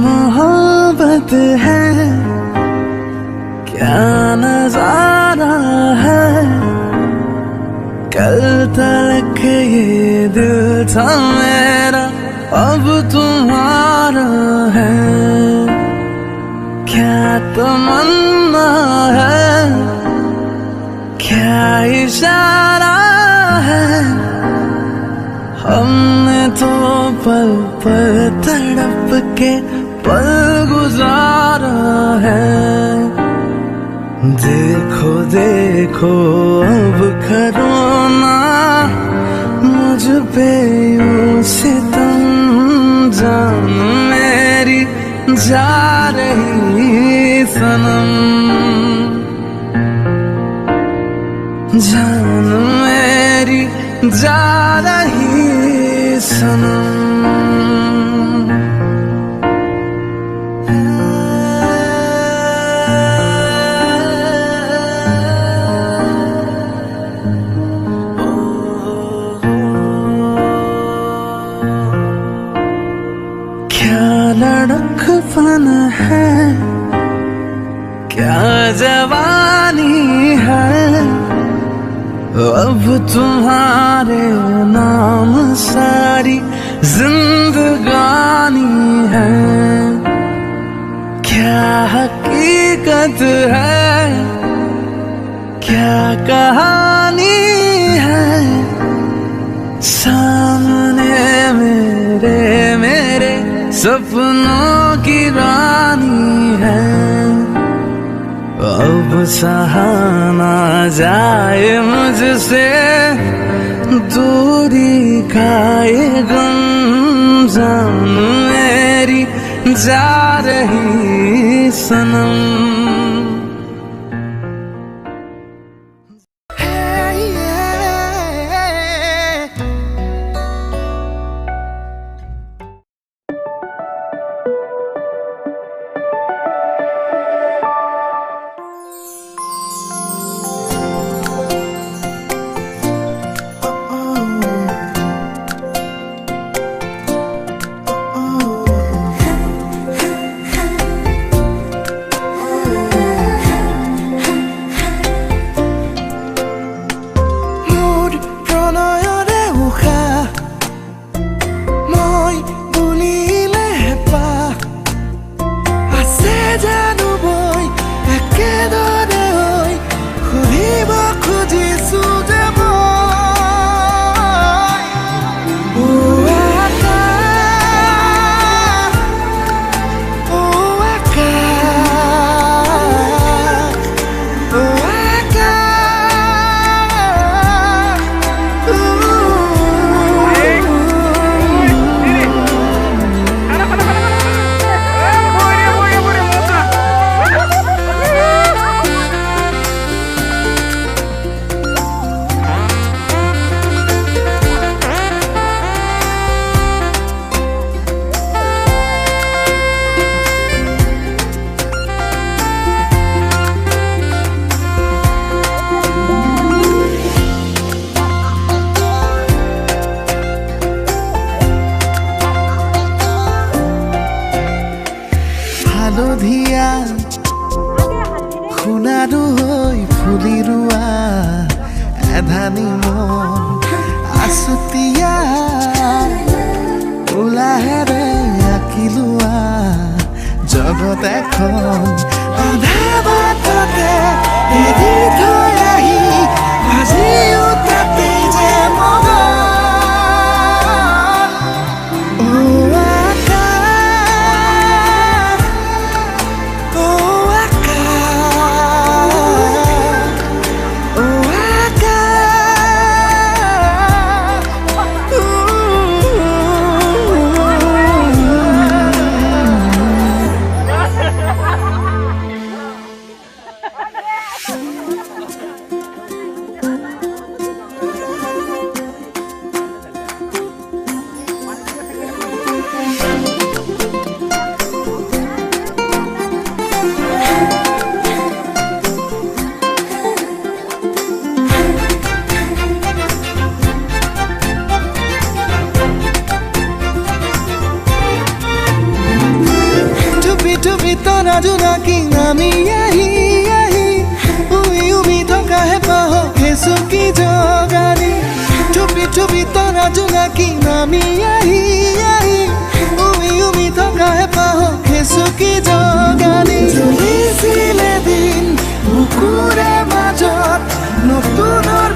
मोहब्बत है, क्या नजारा है। कल तक ये दिल था मेरा, अब तुम्हारा है। क्या तमन्ना है, क्या इशारा है। हमने तो पल पल तड़प के पल गुजारा है। देखो देखो अब करो ना मुझ पे यूं सितम, जान मेरी जा रही सनम, जान मेरी जा रही सनम। क्या लड़कपन है, क्या जवानी है। अब तुम्हारे नाम सारी जिंदगानी है। क्या हकीकत है, क्या कहानी है। सामने मेरे सपनों की रानी है। अब सहा ना जाए मुझसे दूरी का ये गम, जान मेरी जा रही सनम। হালধীয়া খুনাৰু হৈ ফুলি ৰোৱা এধানি মন আছুতীয়া উলাহেৰে আঁকি লোৱা জগত এখন আধা বাটতে এৰি থৈ আহি আজিও তাতে যে মন তৰা জোনাকী নামি আহি আহি উমি উমি থকা হেঁপাহক হেঁচুকি জগালি থুপি থুপি তৰা জোনাকী নামি আহি আহি উমি উমি থকা হেঁপাহক হেঁচুকি জগালি জ্বলিছিলে দিন বুকুৰে মাজত নতুনৰ